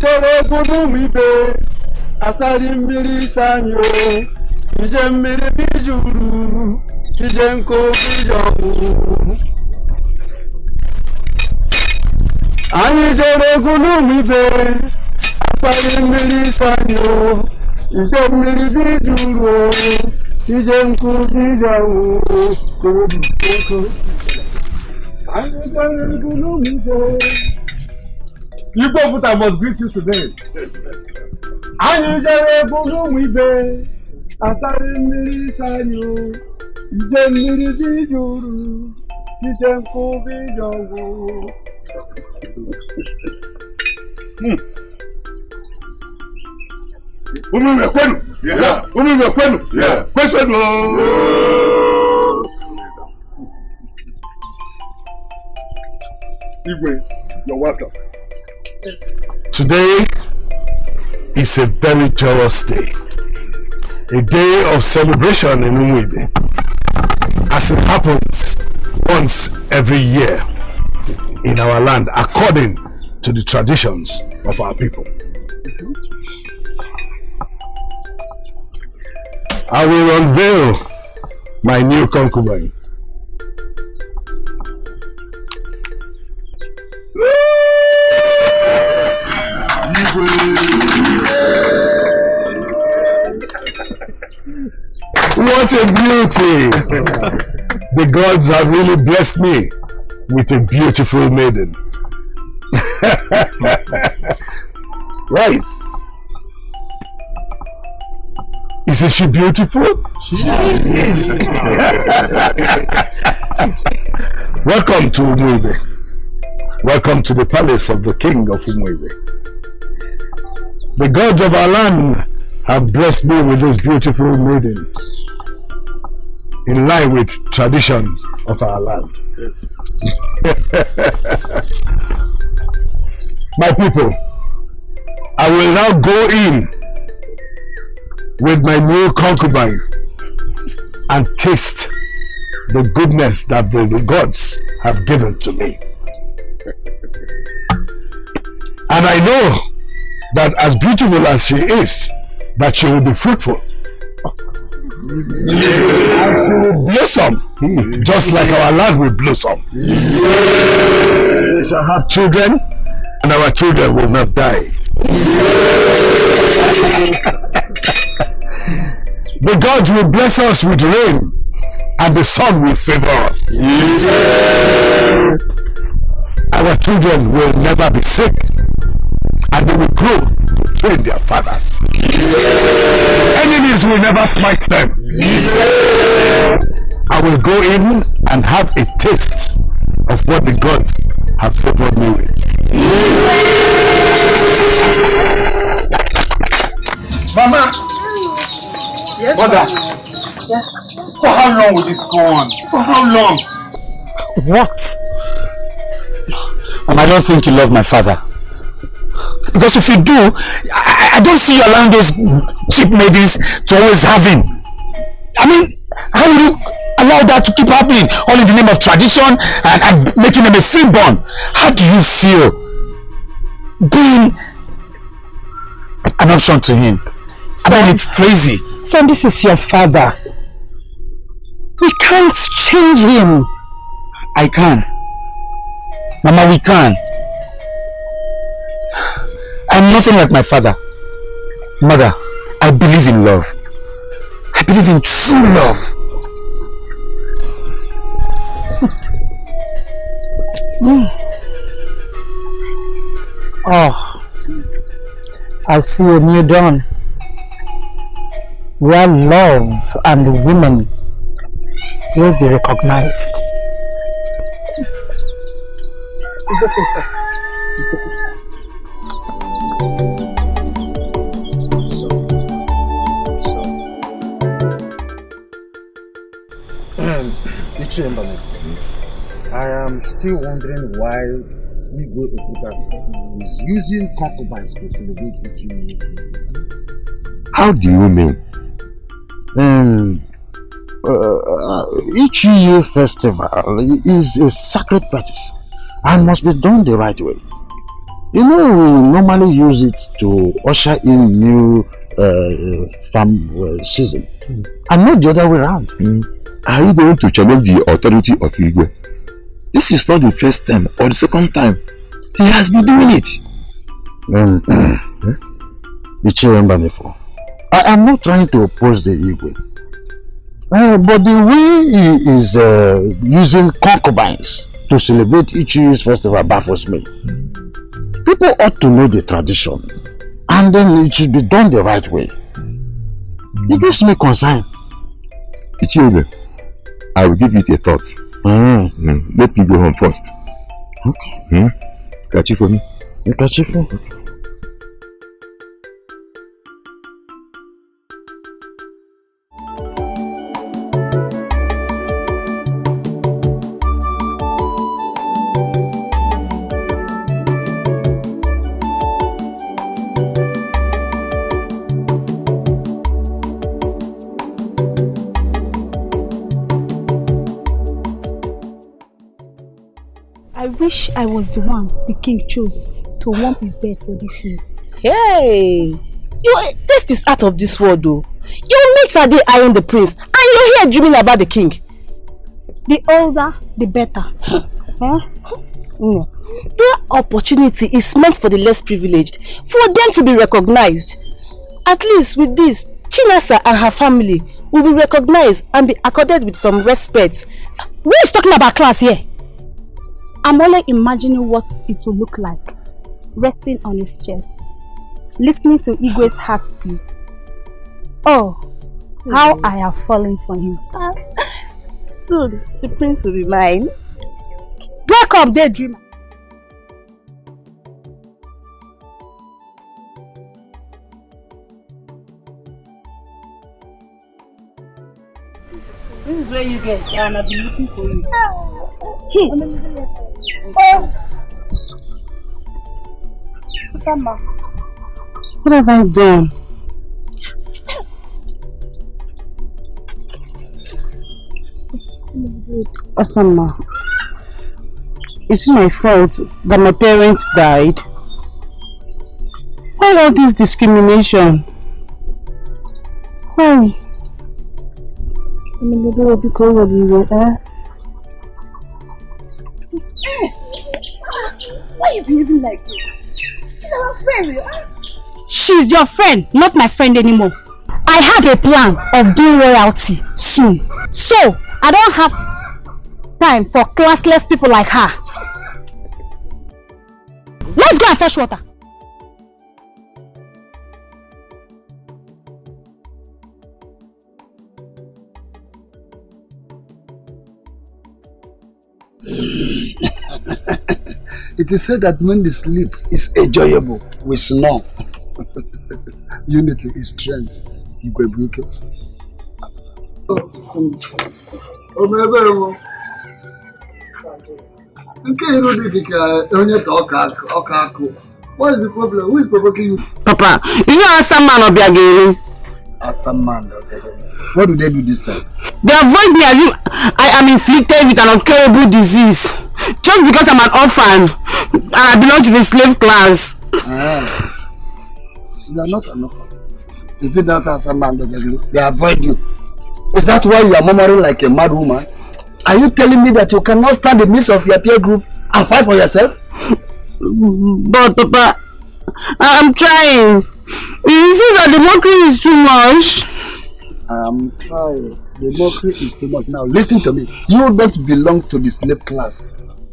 jere gudu mibe, asari mbiri sanyo, ije mbiri bijuru, ije nko bijogu. Anyị jere gudu mibe, asari mbiri sanyo, ije mbiri bijuru, ije nko bijogu. Anyị jere gudu mibe. You go put I must greet you today. Anyị jere bulu mibe, asari mmiri sanyo, ije mmiri bijuru, ije nku bijogu. Umu kwenu? Yeah. Umu kwenu? Yeah. Question. Igwe, you're welcome. Today is a very joyous day, a day of celebration in Umuibe, as it happens once every year in our land according to the traditions of our people. I will unveil my new concubine. What a beauty! The gods have really blessed me with a beautiful maiden. Right. Isn't she beautiful? She is. Welcome to Umuibe. Welcome to the palace of the king of Umuibe. The gods of our land have blessed me with this beautiful maiden in line with traditions of our land. Yes. My people, I will now go in with my new concubine and taste the goodness that the gods have given to me. And I know that as beautiful as she is, that she will be fruitful. And she will blossom, just like our land will blossom. We shall have children, and our children will not die. The gods will bless us with rain, and the sun will favor us. Our children will never be sick, and they will grow to train their fathers. Enemies will never smite them. I will go in and have a taste of what the gods have favored me with. Mama! Yes, Mother! Yes. For how long will this go on? For how long? What? And I don't think you love my father. Because if you do, I don't see you allowing those cheap maidens to always have him. I mean, how will you allow that to keep happening? All in the name of tradition and making them a freeborn. How do you feel being an option to him? Son, I mean, it's crazy. Son, this is your father. We can't change him. I can. Mama, we can. I'm nothing like my father. Mother, I believe in love. I believe in true love. Oh, I see a new dawn where love and women will be recognized. It's okay, sir. It's okay. I am still wondering why Igwe is using concubines to celebrate Ichi's festival. How do you mean? Ichi festival is a sacred practice and must be done the right way. You know, we normally use it to usher in new farm season, and not the other way around. Are you going to challenge the authority of Igwe? This is not the first time or the second time. He has been doing it. I am not trying to oppose the Igwe. But the way he is using concubines to celebrate each year's festival baffles me. People ought to know the tradition, and then it should be done the right way. It gives me concern. Ichiebe, I will give it a thought. Let me go home first. Okay. Catch you for me. Catch you for. I wish I was the one the king chose to warm his bed for this year. Hey! Your taste is out of this world though. Your mates are there eyeing the prince and you're here dreaming about the king. The older, the better. Huh? No. Their opportunity is meant for the less privileged, for them to be recognized. At least with this, Chinasa and her family will be recognized and be accorded with some respect. Who is talking about class here? I'm only imagining what it will look like, resting on his chest, listening to Igwe's heartbeat. Oh, how I have fallen for him. Soon, the prince will be mine. Wake up, daydreamer. This is where you get, and I've been looking for you. What have I done? Asama, is it my fault that my parents died? Why all this discrimination? Why? Because of you, Why are you behaving like this? She's our friend, She's your friend, not my friend anymore. I have a plan of doing royalty soon. So, I don't have time for classless people like her. Let's go and fetch water. It is said that when the sleep is enjoyable, we snore. Unity is strength. Igwebuke. What is the problem? Who is provoking you? Papa, is it Assam man or Biagiri? Assam man or Biagiri. What do they do this time? They avoid me as if I am inflicted with an incurable disease. Just because I'm an orphan and I belong to the slave class. You are not an orphan. Is it that Assam man or Biagiri? They avoid you. Is that why you are murmuring like a mad woman? Are you telling me that you cannot stand the midst of your peer group and fight for yourself? But Papa, I'm trying. It says that the mockery is too much. I'm trying. The mockery is too much. Now listen to me. You don't belong to the slave class.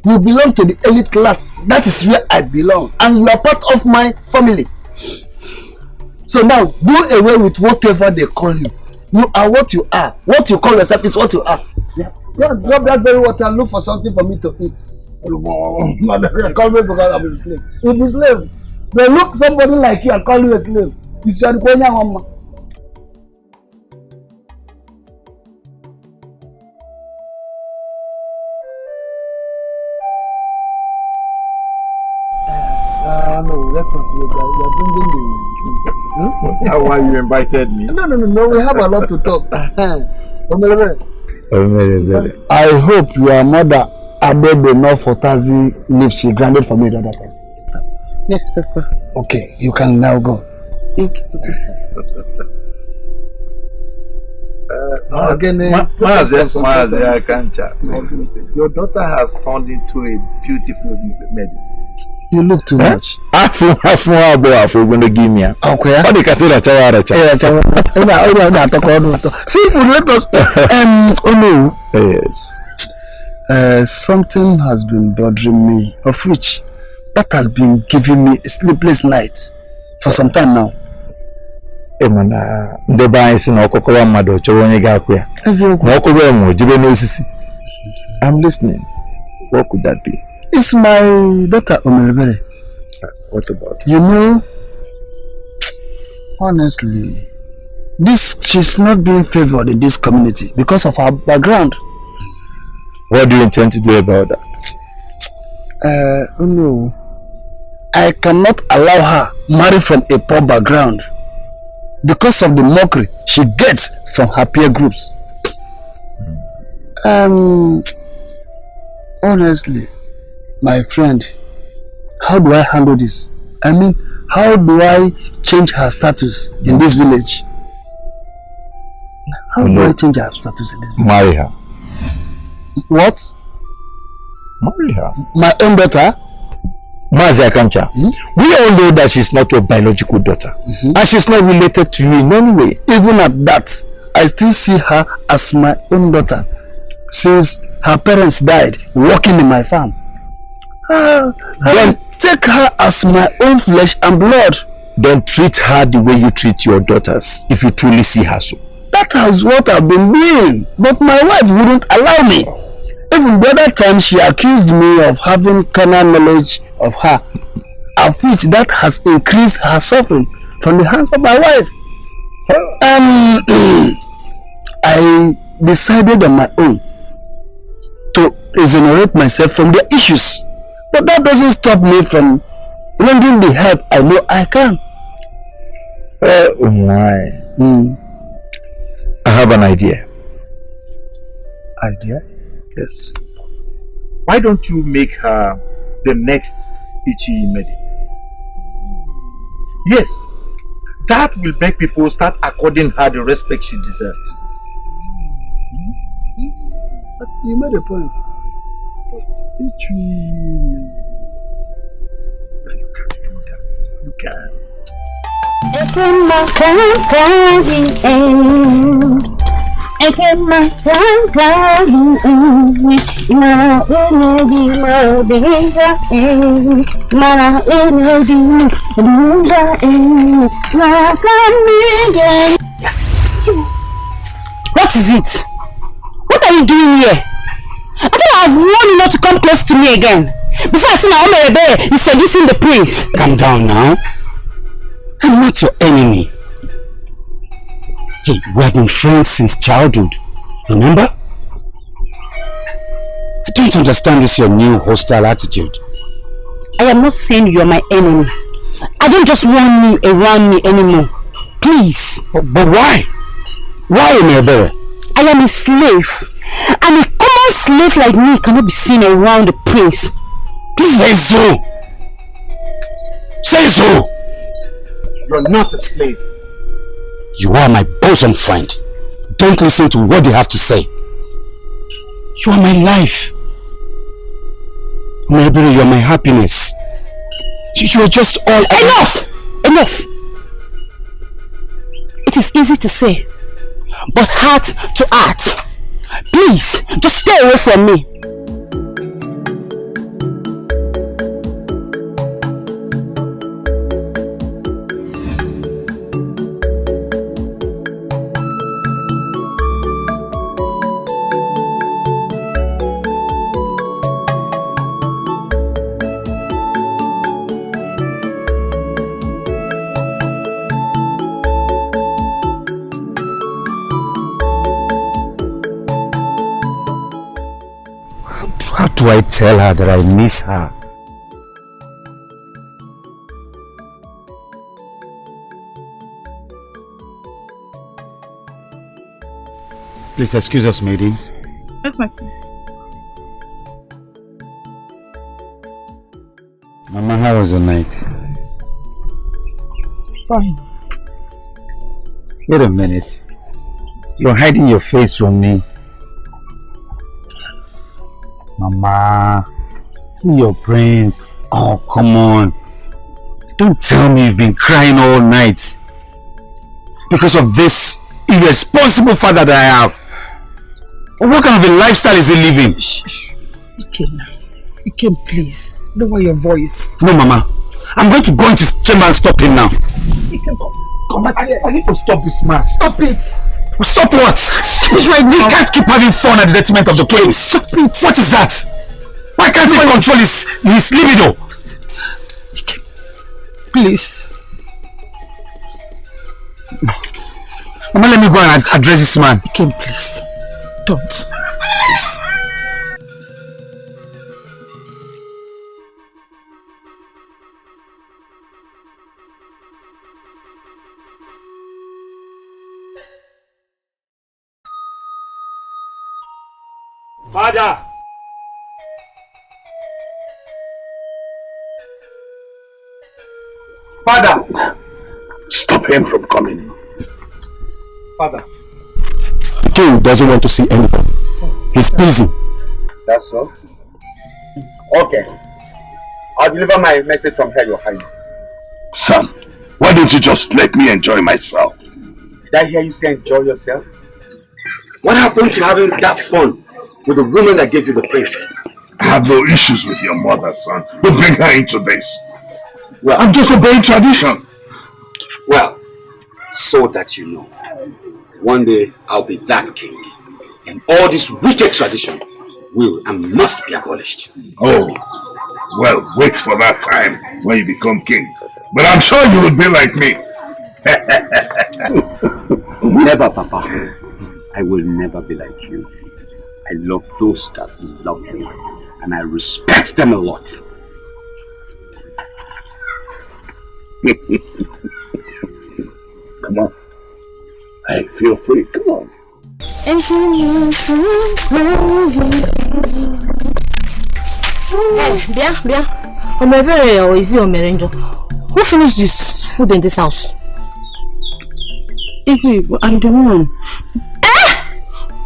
You belong to the elite class. That is where I belong. And you are part of my family. So now, do away with whatever they call you. You are what you are. What you call yourself is what you are. Yeah. Drop that very water and look for something for me to eat. Call me because I'm a slave. If you're a slave, they look somebody like you and call you a slave. It's your Mama. No, let us you're bringing me. That's why you invited me. No, we have a lot to talk. I hope your mother added enough for Tazi leave she granted for me the other time. Yes, Papa. Okay, you can now go. Thank you, Papa. Your daughter has turned into a beautiful maiden. You look too much. Afu going to give me. Okay. What they can say that child. See, let us. Oh no. Yes. Something has been bothering me, of which that has been giving me a sleepless night for some time now. The bias in Okokowa Mado, Chowonega. I'm listening. What could that be? It's my daughter Omelebere. What about? You know, honestly, she's not being favored in this community because of her background. What do you intend to do about that? Oh no. I cannot allow her marry from a poor background because of the mockery she gets from her peer groups. Honestly, my friend, how do I handle this? I mean, how do I change her status in this village? How do I change her status in this village? Marry her. What? Marry her. My own daughter? Mazi Akancha, we all know that she's not your biological daughter. And she's not related to you in any way. Even at that, I still see her as my own daughter since her parents died working in my farm. Then take her as my own flesh and blood. Then treat her the way you treat your daughters if you truly see her so. That is what I've been doing, but my wife wouldn't allow me. Even the other time she accused me of having carnal knowledge of her, of which that has increased her suffering from the hands of my wife. I decided on my own to exonerate myself from their issues, but that doesn't stop me from rendering the help I know I can. Oh my. I have an idea. Idea? Yes. Why don't you make her the next Ichi Medi? Yes. That will make people start according her the respect she deserves. But you made a point. But Ichi Medi. You can't do that. You can. What is it? What are you doing here? I thought I've warned you not to come close to me again. Before I see Naomi is seducing the prince. Calm down now. I'm not your enemy. Hey, we have been friends since childhood. Remember? I don't understand this your new hostile attitude. I am not saying you are my enemy. I don't just want you around me anymore. Please. But why? Why, Emebere? I am a slave. And a common slave like me cannot be seen around the prince. Please say so. Say so. You're not a slave. You are my bosom friend. Don't listen to what they have to say. You are my life. Maybe you are my happiness. You are just all... Enough! Enough! It is easy to say, but heart to heart. Please, just stay away from me. How do I tell her that I miss her? Please excuse us, maidens. Yes, my friend. Mama, how was your night? Fine. Wait a minute. You're hiding your face from me. Mama, see your prince. Oh, come on. Don't tell me you've been crying all night because of this irresponsible father that I have. What kind of a lifestyle is he living? Shh. Ikem, please. Lower your voice. No, Mama. I'm going to go into his chamber and stop him now. Ikem, come back here. I need to stop this man. Stop it. Stop what? He's right. We can't keep having fun at the detriment of the place. Stop it. What is that? Why can't he control his libido? Please. Mama, let me go and address this man. Ikem, please. Don't. Please. Father! Father! Stop him from coming in. Father. King doesn't want to see anyone. He's busy. That's all? Okay. I'll deliver my message from her, Your Highness. Son, why don't you just let me enjoy myself? Did I hear you say enjoy yourself? What happened to having that fun with the woman that gave you the prince? I have no issues with your mother, son. Don't bring her into this. Well, I'm just obeying tradition. Well, so that you know, one day I'll be that king, and all this wicked tradition will and must be abolished. Oh, well, wait for that time when you become king. But I'm sure you would be like me. Never, Papa. I will never be like you. I love those that love me, and I respect them a lot. Come on. I feel free. Come on. Bia. Omebere or is it Omerenjo? Who finished this food in this house? I'm the one.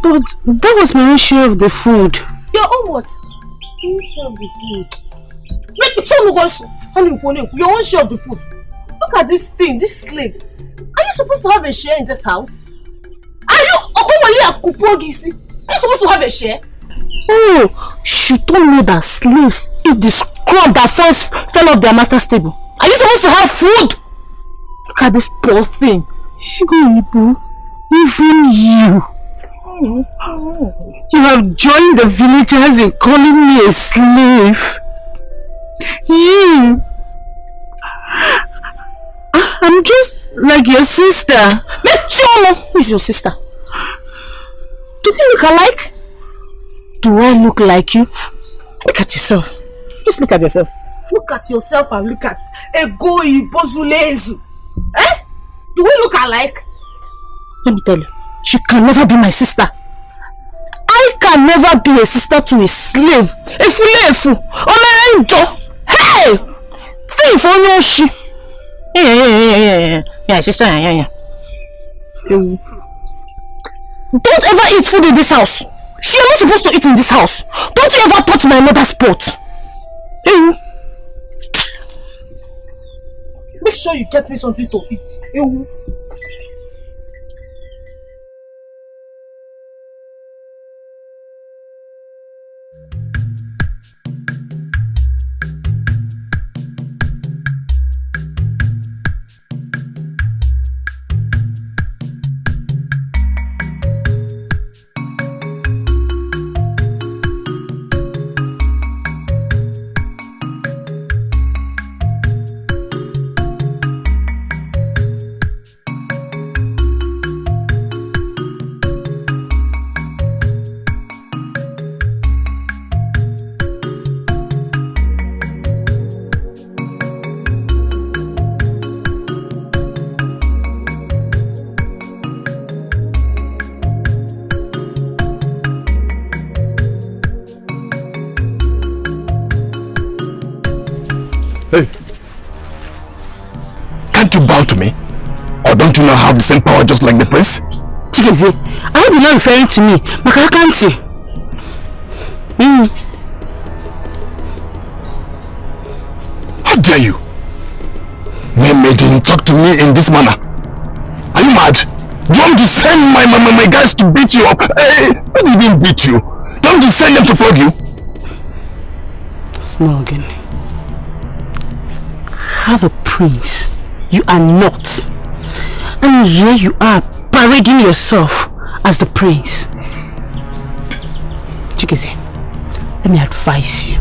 But that was my own share of the food. Your own what? Your own share of the food. Make me tell you your own share of the food. Look at this thing, this slave. Are you supposed to have a share in this house? Are you supposed to have a share? Oh, you don't know that slaves eat the scrub that fell off their master's table. Are you supposed to have food? Look at this poor thing. Even you. You have joined the villagers in calling me a slave. You. I'm just like your sister. Who is your sister? Do we look alike? Do I look like you? Look at yourself. Just look at yourself. Look at yourself and look at Egoi Bozulezu. Eh? Do we look alike? Let me tell you, she can never be my sister. I can never be a sister to a slave. A fool. Hey! Thief on your shit. Yeah, sister, yeah. Don't ever eat food in this house. You're not supposed to eat in this house. Don't you ever touch my mother's pot. Make sure you get me something to eat. you bow to me? Or don't you not have the same power just like the prince? Chikeze, I hope you're not referring to me. Makarakanti. How dare you? Maiden, talk to me in this manner. Are you mad? Do you want me to send my guys to beat you up? Hey, why did they even beat you? Do you want me to send them to flog you? Snogging. Have a prince. You are not. And here you are parading yourself as the prince. Chikeze, let me advise you.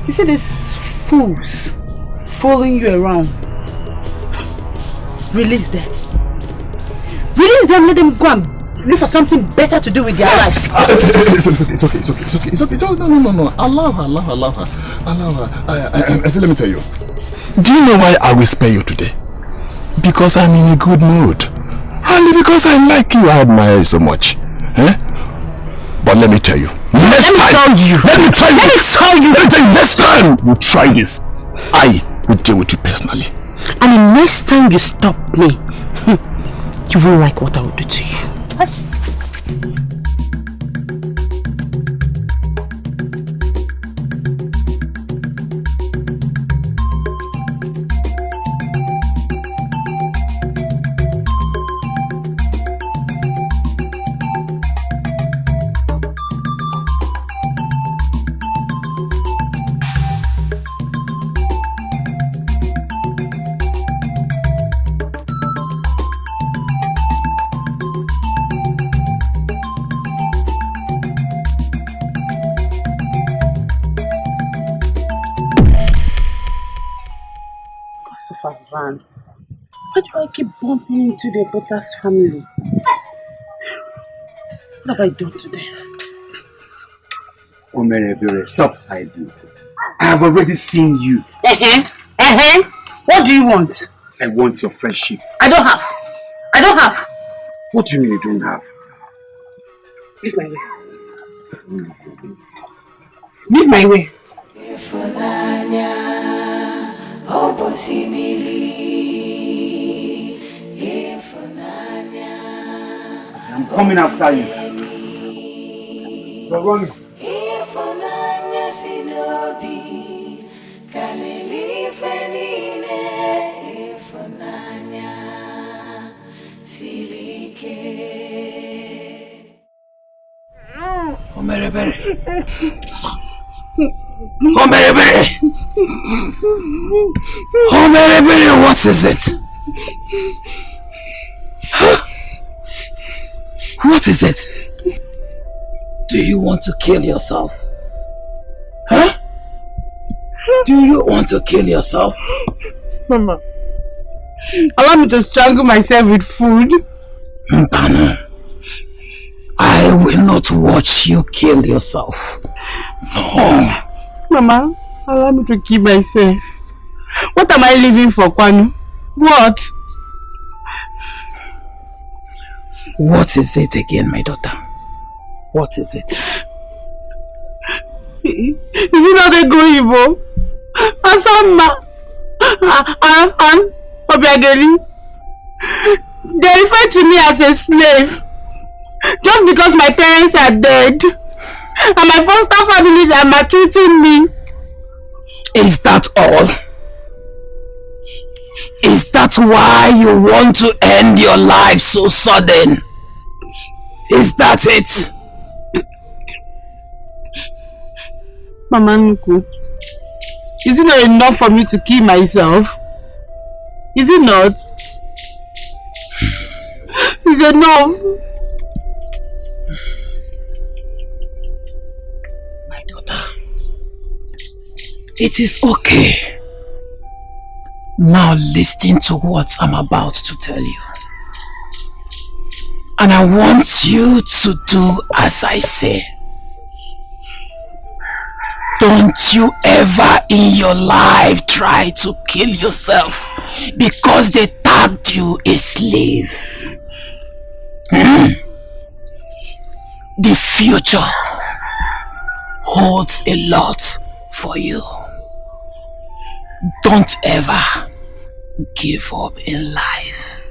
You see these fools following you around. Release them. Release them, let them go and look for something better to do with their lives. It's okay. No. Allow her. I said, let me tell you. Do you know why I will spare you today? Because I'm in a good mood. And because I like you, I admire you so much. But let me tell you. Next time, next time you try this, I will deal with you personally. And the next time you stop me, you won't like what I will do to you. Why do I keep bumping into the Bottas family? What have I done to them? Omerebere, stop hiding. I have already seen you. What do you want? I want your friendship. I don't have. What do you mean you don't have? Leave my way. Leave my way. I'm coming after you. You're running. Omerebere, what is it? What is it? Do you want to kill yourself? Huh? Do you want to kill yourself? Mama, allow me to strangle myself with food. Mpano, I will not watch you kill yourself. No. Mama, allow me to kill myself. What am I living for, Kwanu? What? What is it again, my daughter? What is it? Is it not a Goyibo? Asama and Obiageli? They refer to me as a slave just because my parents are dead and my foster family are maltreating me. Is that all? Is that why you want to end your life so sudden? Is that it? Mama Nuku, is it not enough for me to kill myself? Is it not? It's enough. My daughter, it is okay. Now listen to what I'm about to tell you. And I want you to do as I say. Don't you ever in your life try to kill yourself because they tagged you a slave. The future holds a lot for you. Don't ever give up in life.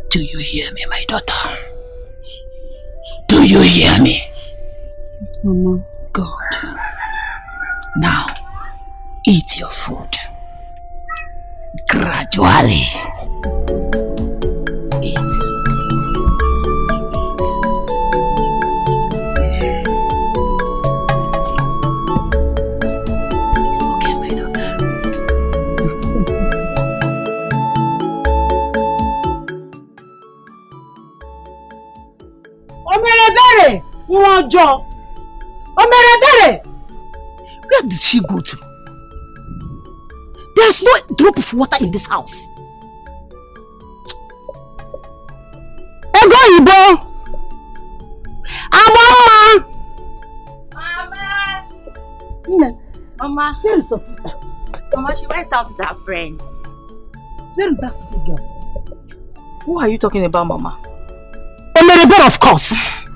Do you hear me, my daughter? Do you hear me? Yes, Mama. Good. Now, eat your food. Gradually. Eat. It's okay, my daughter. Omerebere! Nwojo! Omerebere! Where did she go to? There's no drop of water in this house. Ego Ibo! Amama! Mama, Where is your sister? Mama, she went out with her friends. Where is that stupid girl? Who are you talking about, Mama? Omerebere, of course!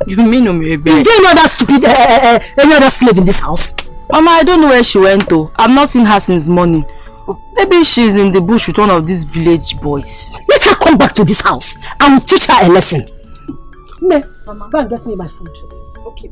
You mean Omerebere? Is there any other stupid, any other slave in this house? Mama, I don't know where she went to. I've not seen her since morning. Maybe she's in the bush with one of these village boys. Let her come back to this house. I will teach her a lesson. Me, Mama, go and get me my food. Okay.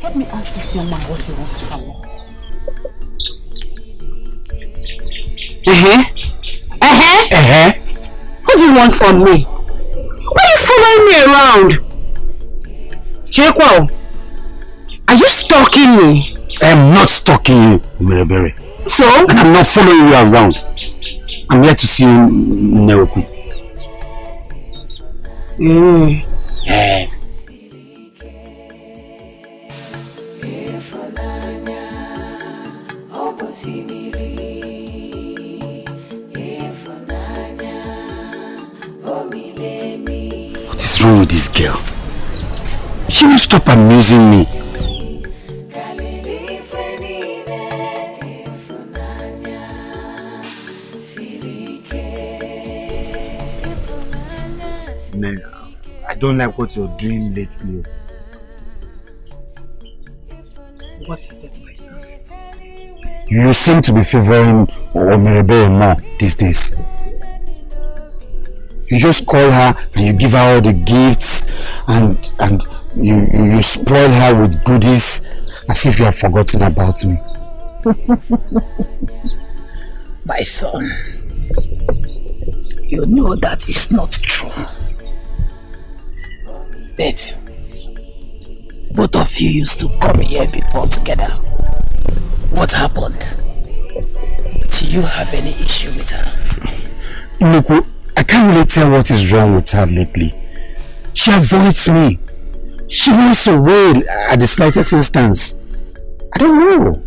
Let me ask this young man what he wants from me. What do you want from me? Why are you following me around? Chekwa, are you stalking me? I am not stalking you, Omerebere. So? And I'm not following you around. I'm here to see you, Neoku. What is wrong with this girl? She won't stop amusing me. Man, I don't like what you're doing lately. What is it, my son? You seem to be favoring Omerebere more these days. You just call her and you give her all the gifts and you spoil her with goodies as if you have forgotten about me. My son, you know that is not true. But both of you used to come here before together. What happened? Do you have any issue with her? Inuku, I can't really tell what is wrong with her lately. She avoids me. She runs away at the slightest instance. I don't know.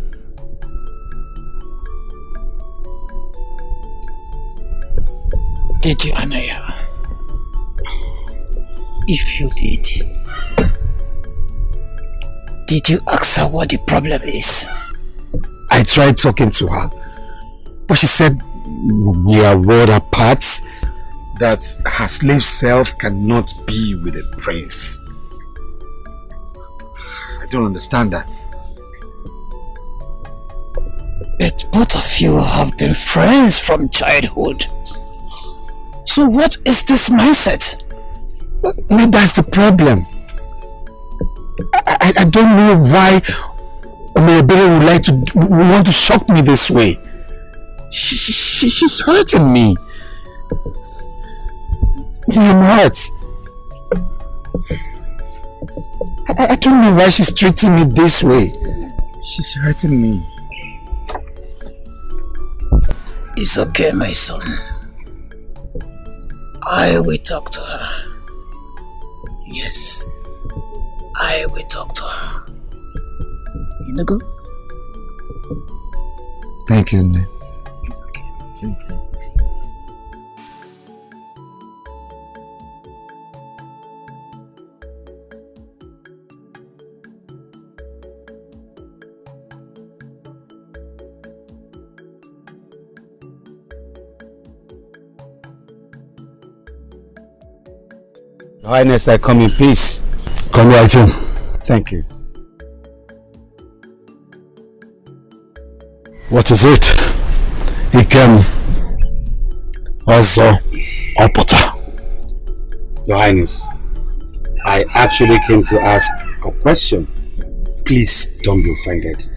Did you, Anaya? If you did you ask her what the problem is? I tried talking to her, but she said we are world apart, that her slave self cannot be with a prince. I don't understand that. But both of you have been friends from childhood. So what is this mindset? Maybe that's the problem. I don't know why Omerebere would want to shock me this way. She's hurting me. I'm hurt. I don't know why she's treating me this way. She's hurting me. It's okay, my son. I will talk to her. Yes, I will talk to her. You know, go? Thank you, Nne. It's okay. Your Highness, I come in peace. Come right in. Thank you. What is it? Ikem also Opota. Your Highness, I actually came to ask a question. Please don't be offended.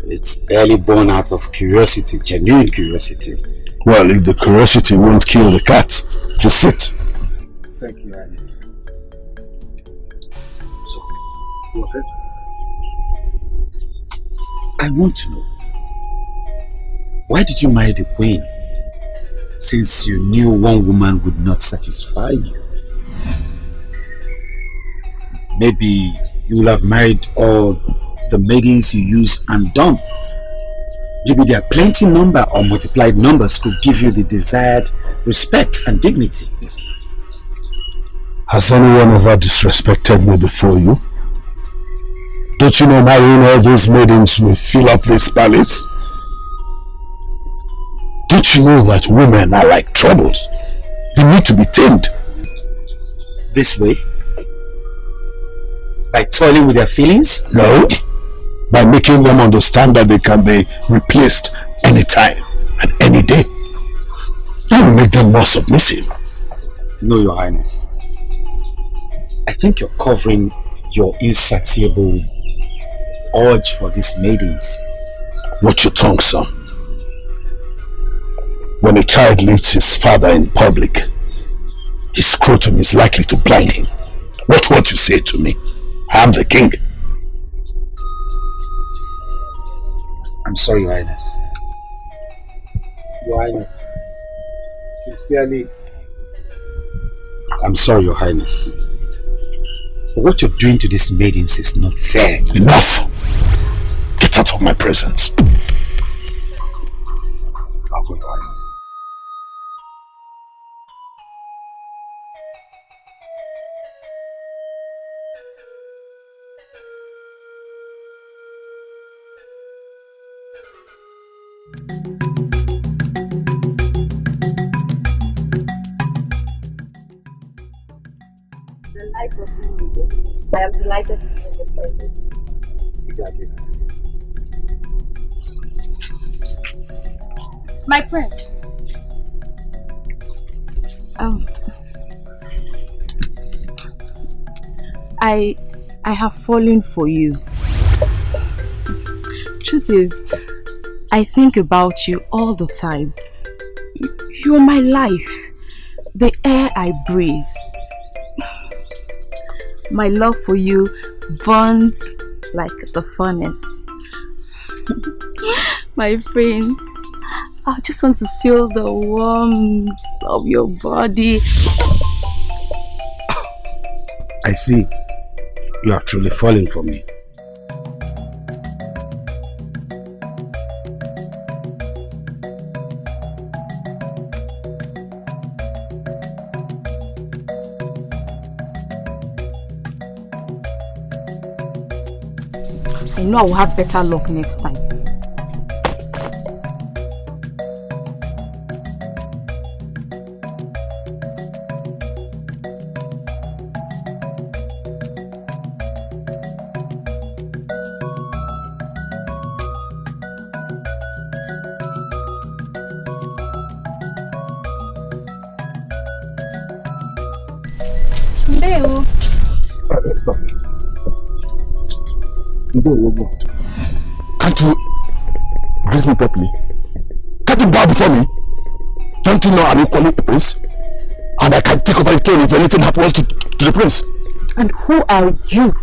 It's barely born out of curiosity, genuine curiosity. Well, if the curiosity won't kill the cat, just sit. Thank you, Your Highness. So, go ahead. I want to know, why did you marry the Queen? Since you knew one woman would not satisfy you. Maybe you will have married all the maidens you use and dump. Maybe their plenty number or multiplied numbers could give you the desired respect and dignity. Has anyone ever disrespected me before you? Don't you know marrying all those maidens will fill up this palace? Don't you know that women are like troubles? They need to be tamed. This way? By toiling with their feelings? No. By making them understand that they can be replaced anytime and any day. That will make them more submissive. No, Your Highness. I think you're covering your insatiable urge for these maidens. Watch your tongue, son. When a child leads his father in public, his scrotum is likely to blind him. Watch what you say to me. I am the king. I'm sorry, Your Highness. Your Highness. Sincerely, I'm sorry, Your Highness. But what you're doing to these maidens is not fair. Enough! Get out of my presence. I'll go, Your Highness. I am delighted to be in your presence. Exactly. My prince. I have fallen for you. Truth is, I think about you all the time. You're my life, the air I breathe. My love for you burns like the furnace. My friend, I just want to feel the warmth of your body. I see. You have truly fallen for me. I know I will have better luck next time. Stop. Can't you greet me properly? Can't you bow before me? Don't you know I'm equally the prince? And I can take over the throne if anything happens to the prince. And who are you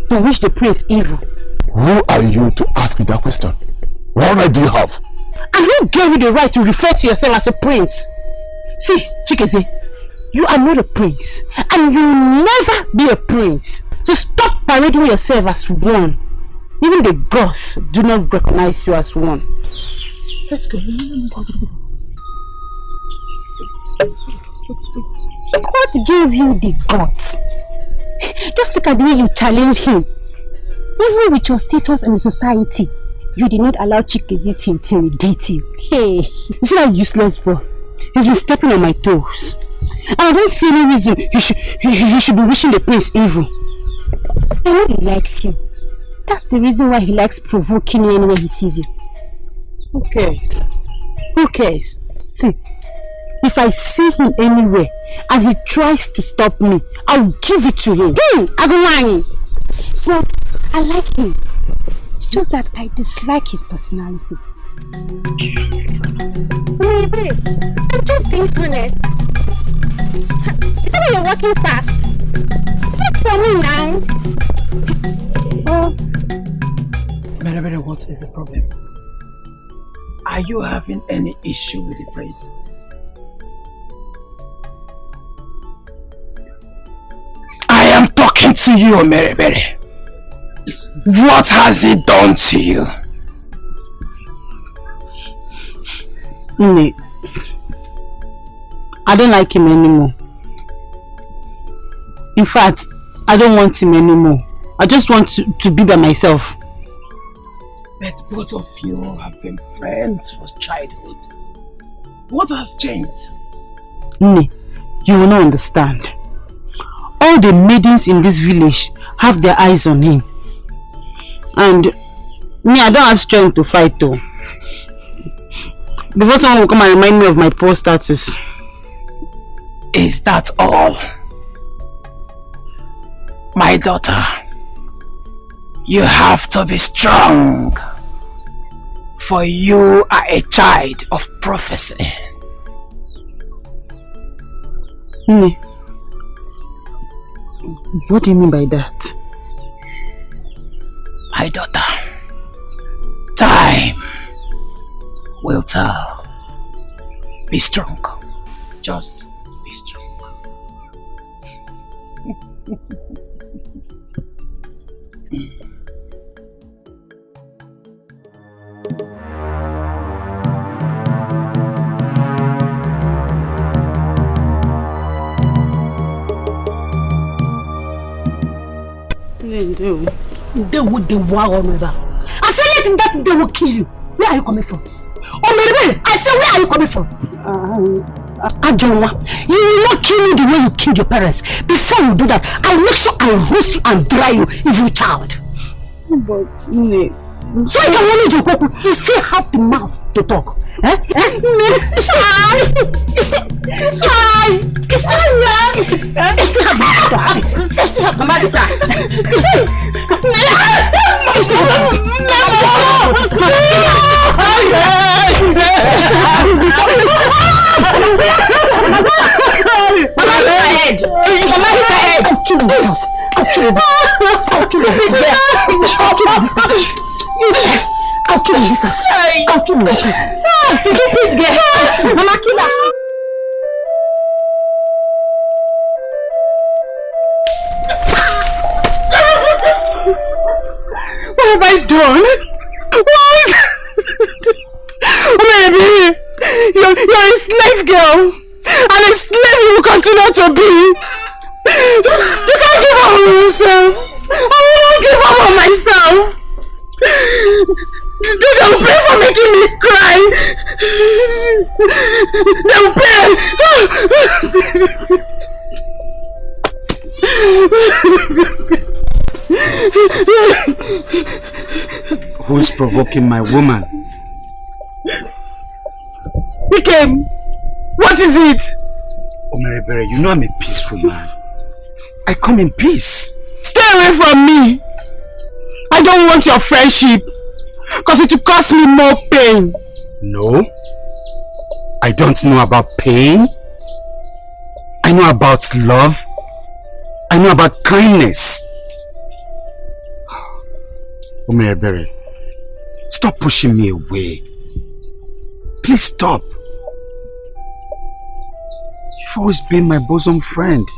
to wish the prince evil? Who are you to ask me that question? What right do you have? And who gave you the right to refer to yourself as a prince? See, Chikeze, you are not a prince. And you will never be a prince. So stop parading yourself as one. Even the gods do not recognize you as one. Let's go. What gave you the guts? Just look at the way you challenge him. Even with your status in society, you did not allow Chikeze to intimidate you. Hey, you see that useless boy? He's been stepping on my toes. And I don't see any reason he should be wishing the prince evil. I know he likes you. That's the reason why he likes provoking you anywhere he sees you. Who cares? Who cares? See, if I see him anywhere and he tries to stop me, I'll give it to him. Agumani. But I like him. It's just that I dislike his personality. Baby, I'm just being honest. How you're walking fast? Wait for me now. Better, what is the problem? Are you having any issue with the prince? I am talking to you, Mary. What has he done to you? Nne, I don't like him anymore. In fact, I don't want him anymore. I just want to be by myself. But both of you have been friends for childhood. What has changed? Nne, you will not understand. All the maidens in this village have their eyes on him. And me, I don't have strength to fight though. Before someone will come and remind me of my poor status. Is that all? My daughter, you have to be strong. For you are a child of prophecy. What do you mean by that? My daughter, time will tell. Be strong. Just be strong. They would devour on river. I said anything that they will kill you. Where are you coming from? Oh, Mary, I said, where are you coming from? Ajonwa, you will not kill me the way you killed your parents. Before you do that, I'll make sure I roast you and dry you, evil child. But, so I can manage your cocoa. You still have the mouth to talk. Eh? I'll kill you, Lisa. I'll kill you, Lisa. Keep it there. Mama, kill her. What have I done? What? Oh, baby, you're a slave girl. And a slave you will continue to be. You can't give up on yourself. I will not give up on myself. They'll pay for making me cry. They'll pay. Who is provoking my woman? Dikeh, what is it? Omeribere, you know I'm a peaceful man. I come in peace. Stay away from me. I don't want your friendship. Because it will cause me more pain. No. I don't know about pain. I know about love. I know about kindness. Omeribere, stop pushing me away. Please stop. You've always been my bosom friend.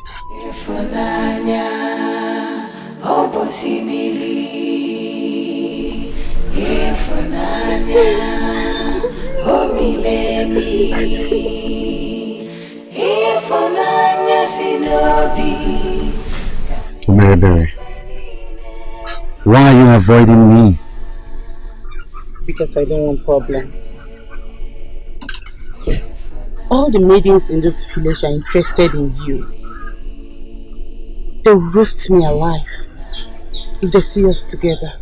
Omeribere, why are you avoiding me? Because I don't want problem. all the maidens in this village are interested in you. They'll roast me alive if they see us together.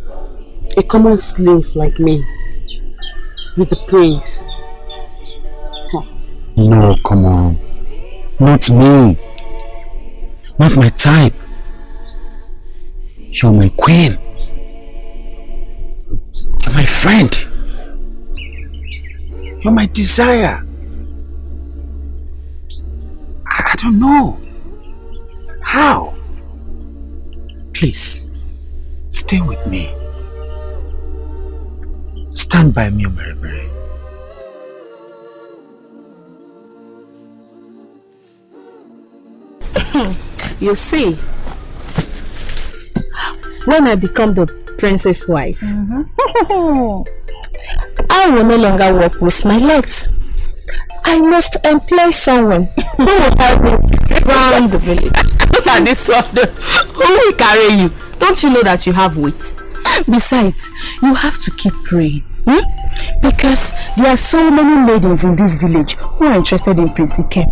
A common slave like me, with the prince. No, come on. Not me. Not my type. You're my queen. You're my friend. You're my desire. I don't know. How? Please, stay with me. Stand by me, Mary. You see, when I become the princess wife, I will no longer walk with my legs. I must employ someone who will help me round the village. Look at this one. Who will carry you? Don't you know that you have weight? Besides, you have to keep praying. Because there are so many maidens in this village who are interested in Prince Dikeh.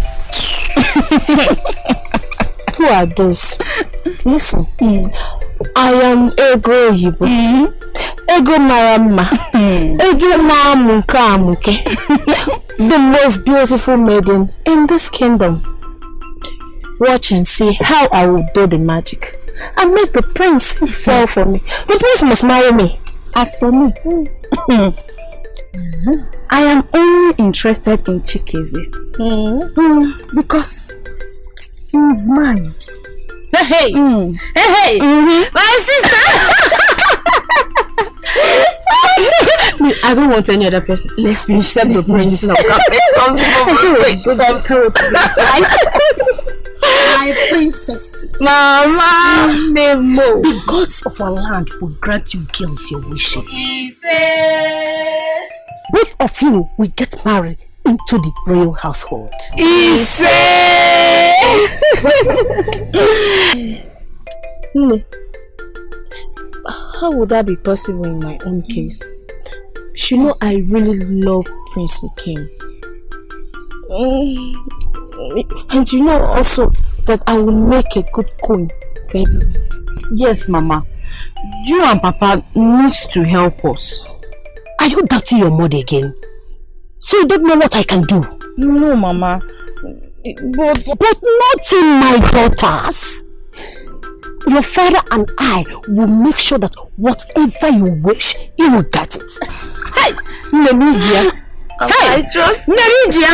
Who are those? Listen, I am Ego Yibo. Ego Marama. Ego Mamuke. The most beautiful maiden in this kingdom. Watch and see how I will do the magic and make the prince fall for me. The prince must marry me. As for me, I am only interested in Chikeze because he is mine. Hey, my sister. I don't want any other person. Let's finish the prince. My princess. Mama, Nemo. The gods of our land will grant you girls your wishes. Both of you will get married into the royal household. How would that be possible in my own case? You know, I really love Prince King. And you know also that I will make a good queen for everyone. Yes, Mama. You and Papa need to help us. Are you doubting your mother again? So you don't know what I can do? No, Mama. But not in my daughters. Your father and I will make sure that whatever you wish, you will get it. Hey, Naija. Hey, I trust Naija.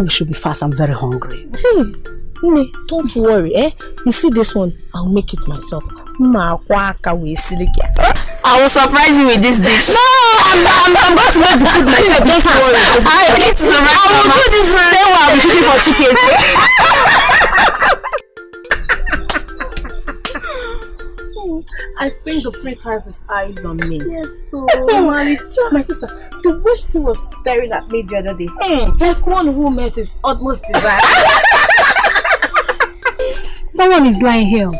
We should be fast. I'm very hungry. Hey, don't worry. You see this one? I'll make it myself. I will surprise you with this dish. No, I'm going to make the food myself. Don't worry. I will do this. Then I'll be cooking for chicken. I think the prince has his eyes on me. Yes, so my sister, the way he was staring at me the other day, like one who met his utmost desire. Someone is lying here.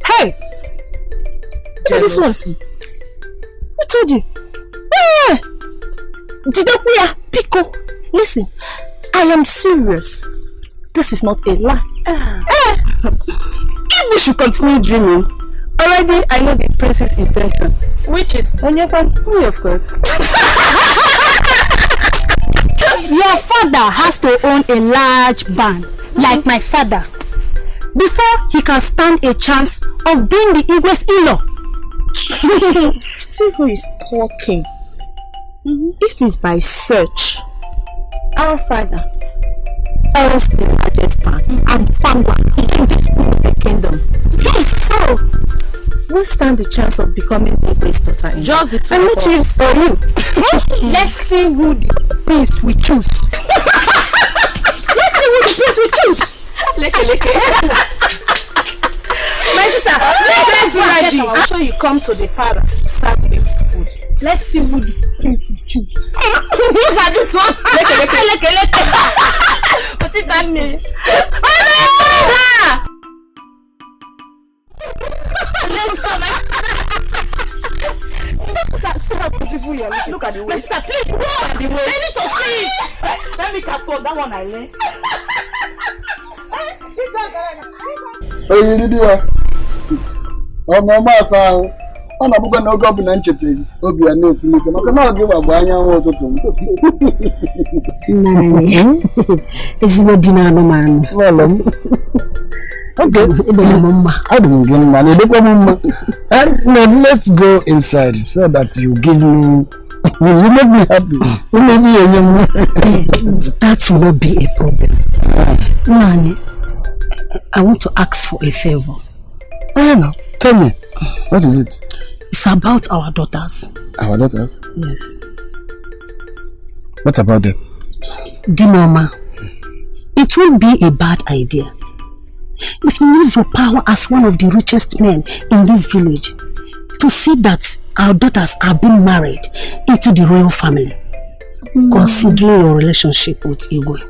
Hey! Look at this one. Who told you? Pico. Listen, I am serious. This is not a lie. If we should continue dreaming, already I know the prince's intention. Which is? On your part, me of course. Your father has to own a large barn, like my father, before he can stand a chance of being the Igwe's in-law. See who is talking. If it's by search, our father owns the largest barn and farmland in this kingdom. So, we'll stand the chance of becoming the Igwe's daughter. Just the two of us. For you. Let's see who the prince we choose. Let's see who the prince we choose. Leke. My sister, let's ready. I'm sure you come to the palace to serve me food. Let's see who the prince we choose. Look at this one. Leke. What you done me? beautiful you're looking. Look at the waist. Sister, please, look at the waist. I need to see it. Let me catwalk. That one I learned. Oh, you did it. Oh, Mama, son. I'm not going to go to Nanchete. Obi and Nancy, you cannot give a buying water to me. It's what dinner, man. Well, okay, I don't get money. And now let's go inside so that you give me. You make me happy. You make me a young man. That will not be a problem. Nani, I want to ask for a favor. I know. Tell me. What is it? It's about our daughters. Our daughters? Yes. What about them? Dimoma, it won't be a bad idea if you use your power as one of the richest men in this village to see that our daughters are being married into the royal family, considering your relationship with Igwe.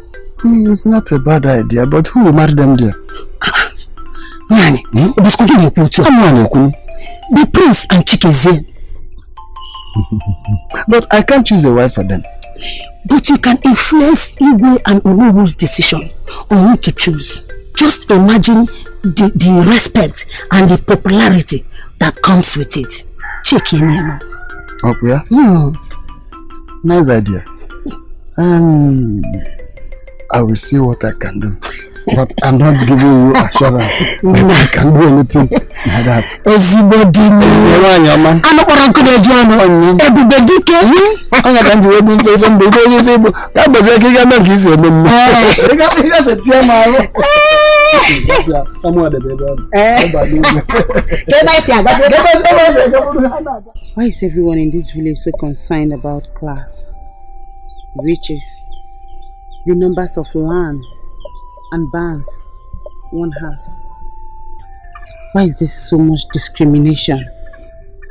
It's not a bad idea, but who will marry them there? Nani, the prince and Chikeze. But I can't choose a wife for them. But you can influence Igwe and Onobu's decision on who to choose. Just imagine the respect and the popularity that comes with it. Check in here. Okay, yeah? Nice idea. I will see what I can do. But I'm not giving you assurance that I can do anything like that. Everybody I'm not going to do anything. Everybody can. I'm not going to do anything. That was a gig. I'm not going to Why is everyone in this village so concerned about class, riches, the numbers of land and bands one has? Why is there so much discrimination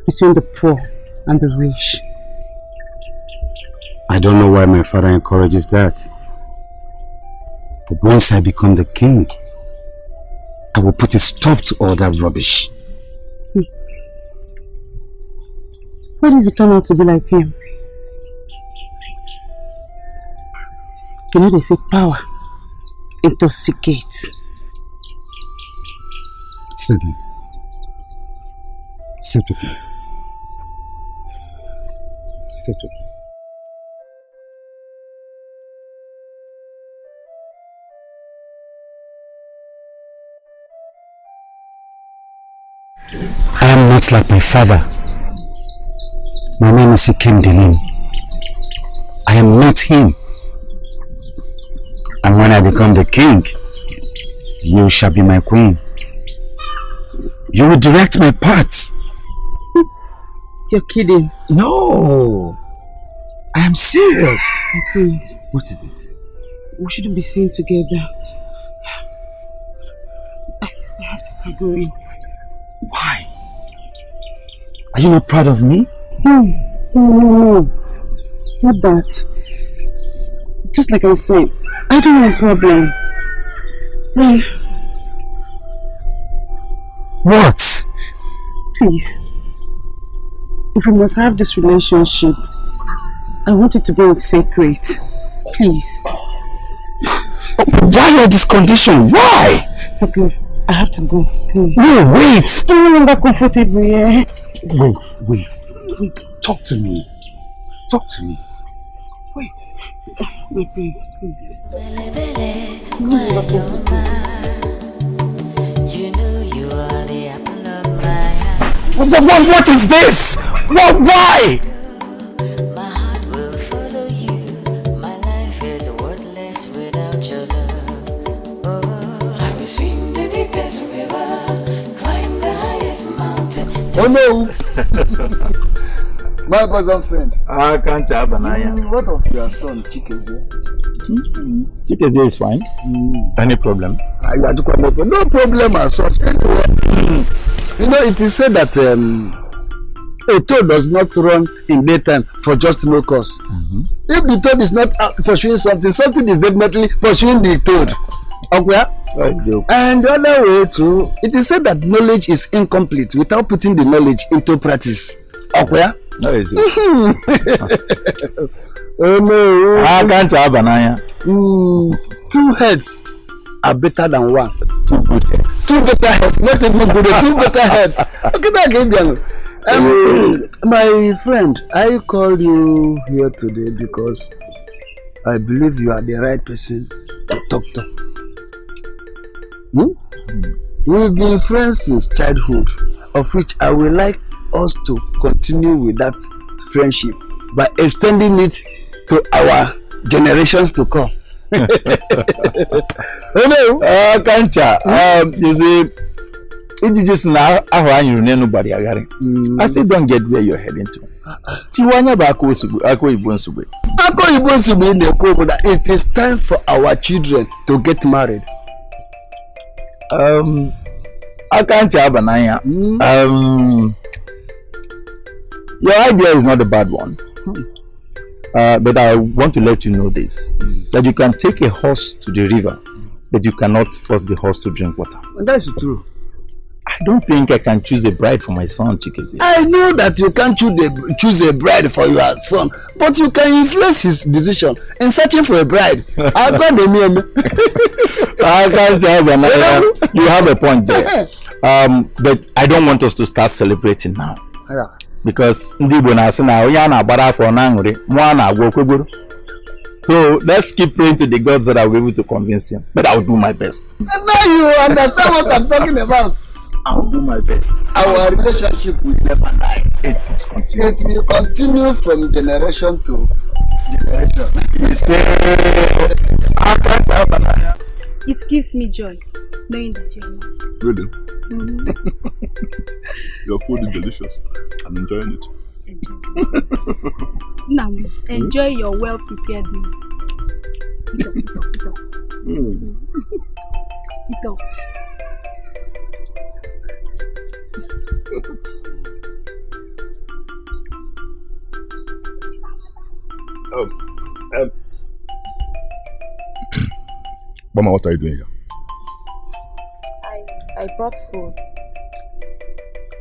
between the poor and the rich? I don't know why my father encourages that. But once I become the king, I will put a stop to all that rubbish. What if you turn out to be like him? You know they say power intoxicates. Sit down. Sit with me. Sit with me. I am not like my father. My name is Ikem Dilim. I am not him. And when I become the king, you shall be my queen. You will direct my paths. You're kidding. No. I am serious. Please. What is it? We shouldn't be seen together. I have to start going. Why? Are you not proud of me? No. Not that. Just like I said, I don't have a problem. What? Please. If we must have this relationship, I want it to be sacred. Please. Why all this condition? Why? Please, I have to go. Please. No, wait. I'm no longer comfortable here. Wait. Talk to me. Talk to me. Wait. Wait, please. You know you are the apple of my eye. What is this? Why? My heart will follow you. My life is worthless without your love. Oh, I will swim the deepest river, climb the highest mountain. Oh no! My bosom friend. I can't have an iron. What of your son, Chikeze? Chikeze is fine. Any problem? No problem at all. Anyway, you know, it is said that a toad does not run in daytime for just no cause. If the toad is not pursuing something, something is definitely pursuing the toad. Okay? And the other way too, it is said that knowledge is incomplete without putting the knowledge into practice. Okay? No, it's Oh no. I can't have banana. 2 heads are better than 1. 2 good heads. 2 better heads, not even good, 2 better heads. Okay, that again. My friend, I called you here today because I believe you are the right person to talk to. We've been friends since childhood, of which I would like us to continue with that friendship by extending it to our generations to come. Kancha, you see, it is just now nobody again. I say, don't get where you're heading to. Tiwanya Bako Ibonsube. It is time for our children to get married. I can't have banana. Your idea is not a bad one. But I want to let you know this, that you can take a horse to the river, but you cannot force the horse to drink water. That's true. I don't think I can choose a bride for my son, Chikezi. I know that you can't choose a bride for your son, but you can influence his decision in searching for a bride. I can't you have a point there. But I don't want us to start celebrating now. Yeah. Because so let's keep praying to the gods that I will be able to convince him. But I will do my best. And now you understand what I'm talking about. I will do my best. Our relationship will never die. It must continue. It will continue from generation to generation. It gives me joy knowing that you're mine. Really? Your food is delicious. I'm enjoying it. Now, enjoy your well-prepared meal. Eat up. Eat up. Mama, what are you doing here? I brought food.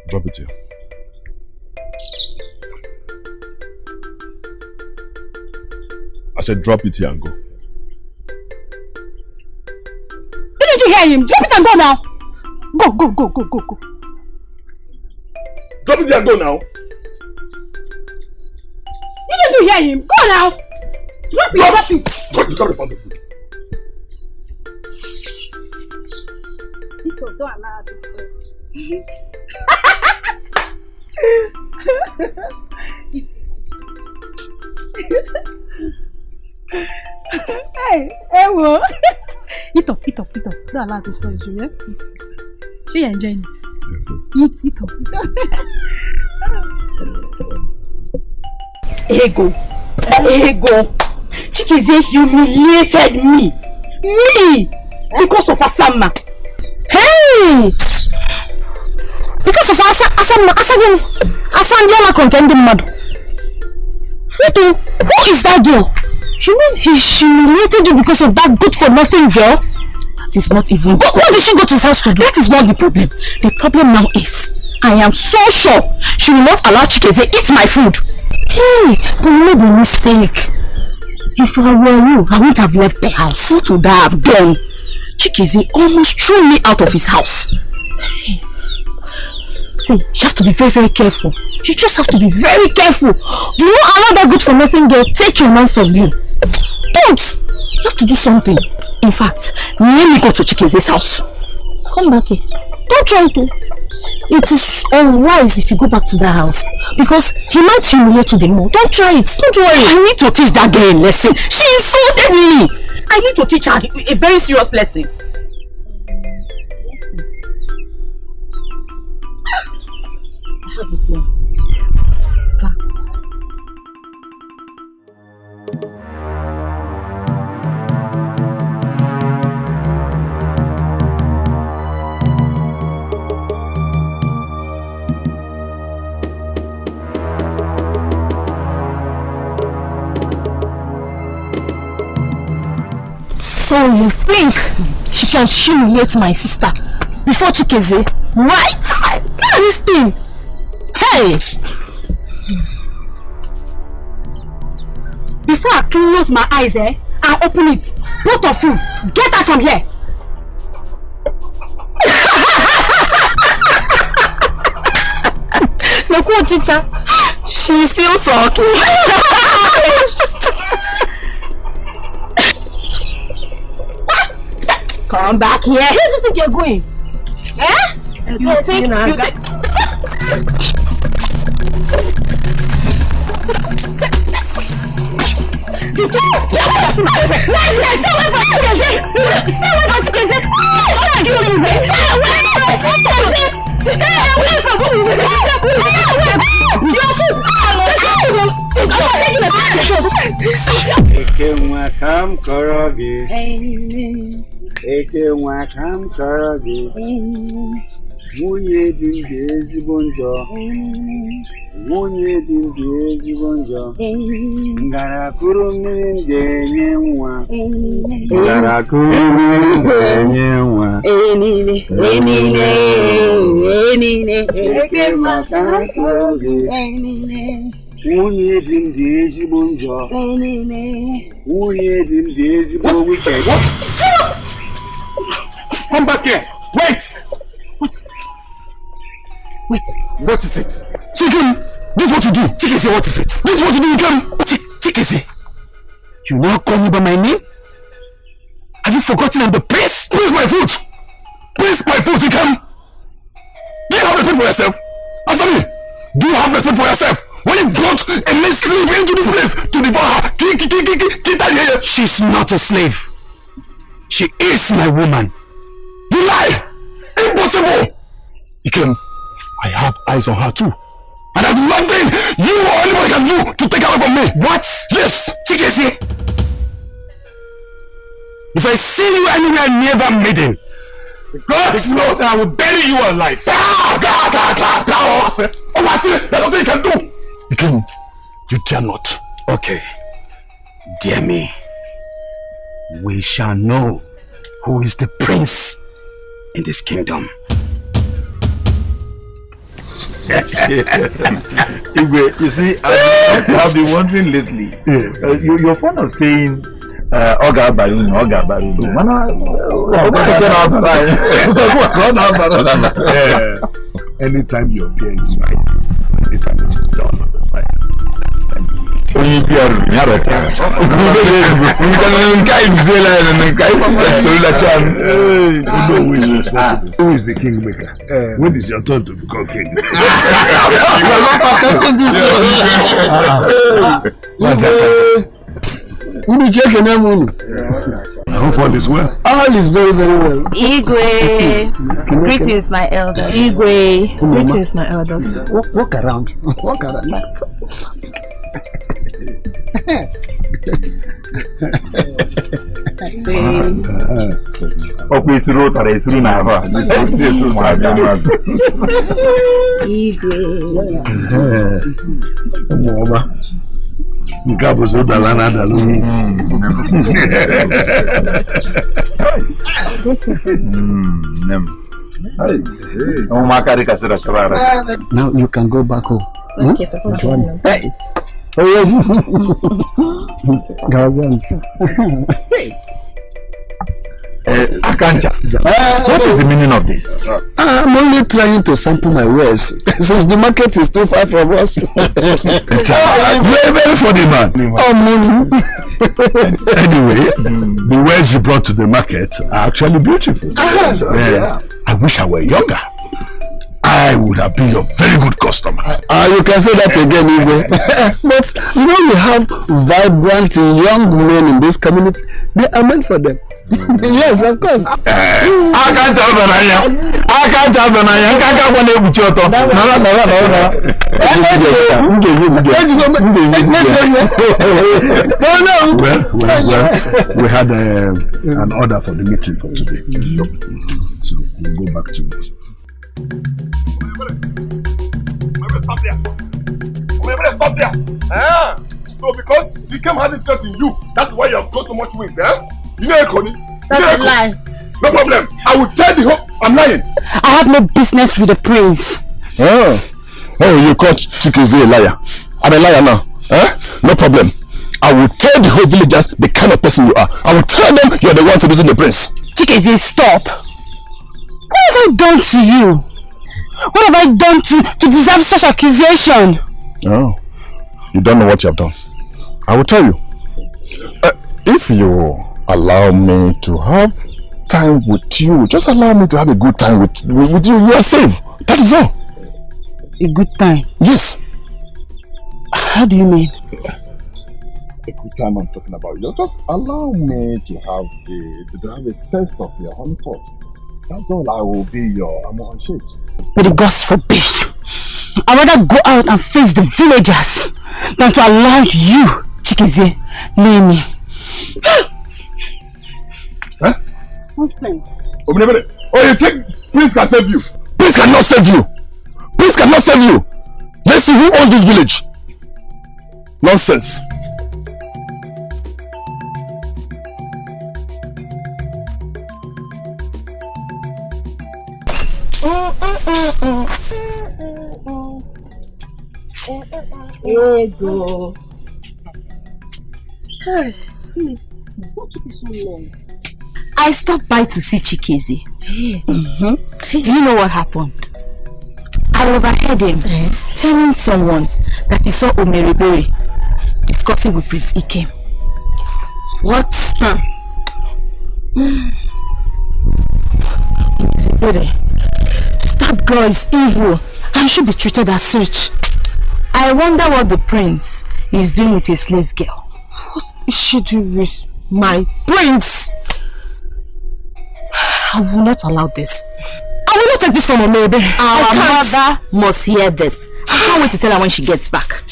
Drop it here. I said drop it here and go. Didn't you hear him? Drop it and go now. Go. Drop it here and go now. Didn't you hear him? Go now. Drop it. Drop the pound of food. Don't allow this way. Hey, well. Eat up. Don't allow this for you, yeah? She enjoying it. Yes, eat up. Ego. Chikeze humiliated me. Because of Asama. Hey! Because of Asandiana contending mad. Who is that girl? You mean he humiliated you because of that good for nothing girl? That is not even. What did she go to his house to do? That is not the problem. The problem now is, I am so sure she will not allow Chikeze eat my food. Hey, but you made a mistake. If I were you, I wouldn't have left the house. What would I have done? Chikeze almost threw me out of his house. See, you have to be very, very careful. You just have to be very careful. Do not allow that good for nothing girl take your man from you. Don't. You have to do something. In fact, let me go to Chikeze's house. Come back here. Don't try to. It is unwise if you go back to that house, because he might humiliate you the more. Don't try it. Don't worry. I need to teach that girl a lesson. She insulted me. I need to teach her a very serious lesson. Lesson? I have a plan. So you think she can humiliate my sister before Chikeze? Right? Look at this thing. Hey! Before I close my eyes, and open it, both of you, get out from here. Look what teacher, she's still talking. Come back here. Where do you think you're going? Eh? You think Nwunye di ndị ezigbo njọ. Nwunye di ndị ezigbo njọ. Ngara kụrụ mmiri ga-enye nwa. Ngara kụrụ mmiri ga-enye nwa. Enine. Eke maka mkpụrụ gị. Nwunye di ndị ezigbo njọ. Nwunye di ndị ezigbo wicked. Come back here. Wait. Wait. What is it? Chicken, this is what you do. Chicken say, what is it? This is what you do. You come. Chicken say, you now call me by my name? Have you forgotten I'm the prince? Where's my foot? Where's my foot? You come. Do you have respect for yourself? Answer me. Do you have respect for yourself? When you brought a male slave into this place to devour her, she's not a slave. She is my woman. You lie! Impossible! Ikem, I have eyes on her too. And there's nothing you or anybody can do to take her away from me. What? Yes! Chikese! If I see you anywhere near that maiden, God knows that I will bury you alive. Oh, I feel there's nothing you can do. Ikem, you dare not. Okay. Dear me. We shall know who is the prince in this kingdom. Igwe, you see, I've been wondering lately. You're fond of saying Oga Barun. Anytime your appear is right, anytime it's done on the fire. Who is the kingmaker? When is your turn to become king? I hope all is well. All is very, very well. Igwe. Greetings, my elders. Igwe. Greetings, my elders. Walk around. Walk around. Now you can go back home. Okay, Hey. Akancha, what is the meaning of this? I'm only trying to sample my wares since the market is too far from us. You're a very funny man. Anyway, the wares you brought to the market are actually beautiful. I wish I were younger. I would have been your very good customer. You can say that again, Igwe. But you know, we have vibrant young men in this community. They are meant for them. Yes, of course. I can't tell Banaya. Well, we had an order for the meeting for today. So we'll go back to it. Stop there. So because Dikeh had interest in you, that's why you have got so much wings, eh? You know, Connie. That's a lie. No problem. I will tell the whole. I'm lying. I have no business with the prince. Oh, you caught Chikeze a liar. I'm a liar now. No problem. I will tell the whole villagers the kind of person you are. I will tell them you're the one seducing the prince. Chikeze, stop. What have I done to you? What have I done to deserve such accusation? Oh, you don't know what you have done. I will tell you. If you allow me to have time with you, just allow me to have a good time with you, you are safe. That is all. A good time? Yes. How do you mean? A good time I'm talking about. You just allow me to have a taste of your honey pot. That's all. I will be your handshake. May the gods forbid. I'd rather go out and face the villagers than to allow you, Chikeze, near me. Huh? Nonsense. Oh, you think Prince can save you? Prince cannot save you. Prince cannot save you. Let's see who owns this village. Nonsense. Ego. What took you so long? I stopped by to see Chikeze. Do you know what happened? I overheard him telling someone that he saw Omeribori discussing with Prince Ikem. What? That girl is evil and should be treated as such. I wonder what the prince is doing with a slave girl. What is she doing with my prince? I will not allow this. I will not take this from Omeribori. Our mother must hear this. I can't wait to tell her when she gets back.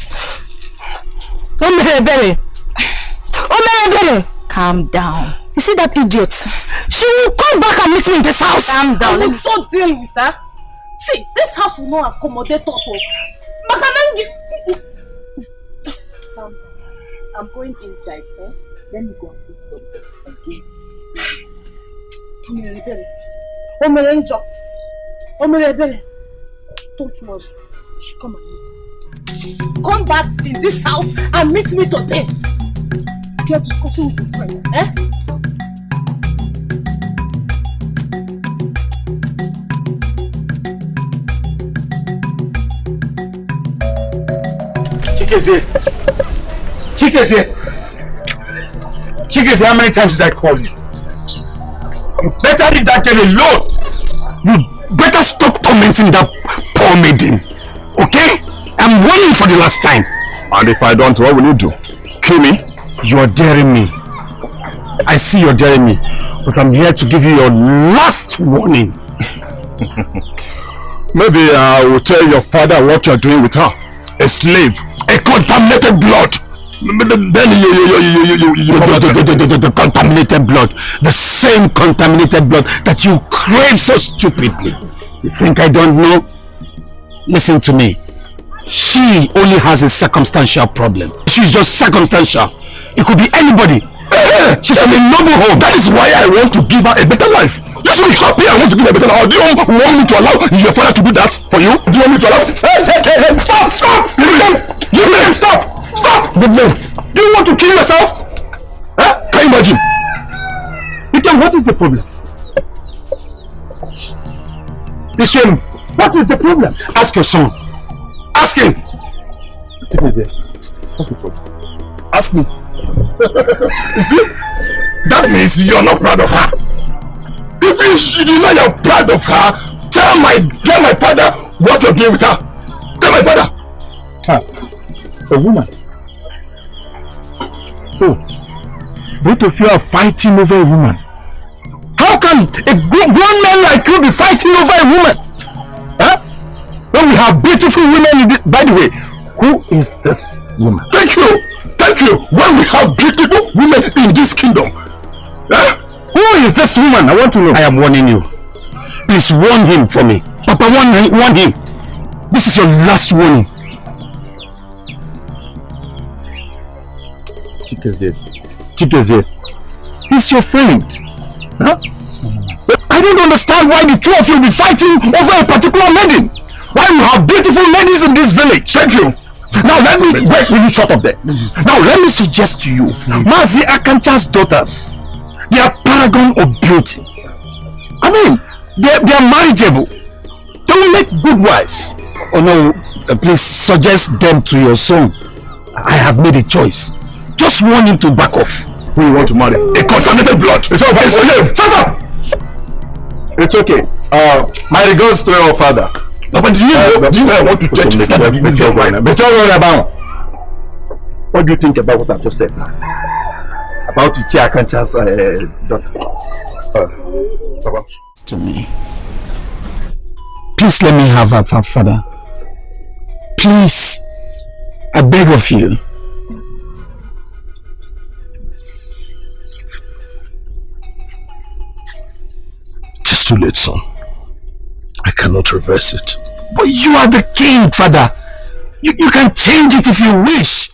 Omeribori! Omeribori! Calm down. You see that idiot? She will come back and meet me in this house. Calm down. I'm so deal with her. See, this house will not accommodate us. I'm going inside. Let me go and eat something. Okay? Omeribori. Don't worry. She come and meet me. Come back in this house and meet me today. You are discussing with the prince, Chikeze, how many times did I call you? You better leave that girl alone. You better stop commenting that poor maiden. Okay? I'm warning for the last time. And if I don't, what will you do? Kill me? You are daring me. I see you're daring me. But I'm here to give you your last warning. Maybe I will tell your father what you're doing with her. A slave. A contaminated blood. Then the contaminated blood. The same contaminated blood that you crave so stupidly. You think I don't know? Listen to me. She only has a circumstantial problem. She's just circumstantial. It could be anybody. She's from a noble home. That is why I want to give her a better life. You should be happy. I want to give her a better life. Do you want me to allow your father to do that for you? Do you want me to allow? Hey, stop! Leave them! Stop! Do you want to kill yourselves? Can you imagine? Ikem, what is the problem? Ikem, what is the problem? Ask your son. Ask him. Ask me. You see? That means you're not proud of her. If you know you're proud of her, tell my father what you're doing with her. Tell my father. A woman. Oh, both of you are fighting over a woman. How can a grown man like you be fighting over a woman? When we have beautiful women in this, by the way, who is this woman? Thank you. When we have beautiful women in this kingdom. Who is this woman? I want to know. I am warning you. Please warn him for me. Papa, warn him. This is your last warning. Chikeze, he's your friend. But I don't understand why the two of you will be fighting over a particular maiden. Why you have beautiful ladies in this village. Thank you. Now let me wait. Will you shut up there? Now let me suggest to you, Mazi Akancha's daughters, they are paragon of beauty. I mean, they are marriageable. They will make good wives. Oh no, please suggest them to your son. I have made a choice. Just warn him to back off. Who you want to marry? A contaminated blood. It's over. It's a name. Shut up. It's okay. My regards to your father. No, but do you know I want to change this girl right now? But about what do you think about what I've just said now? About Ichi Akancha's daughter? To me. Please let me have her father. Please. I beg of you. It's too late, son. I cannot reverse it. But you are the king, father. You can change it if you wish.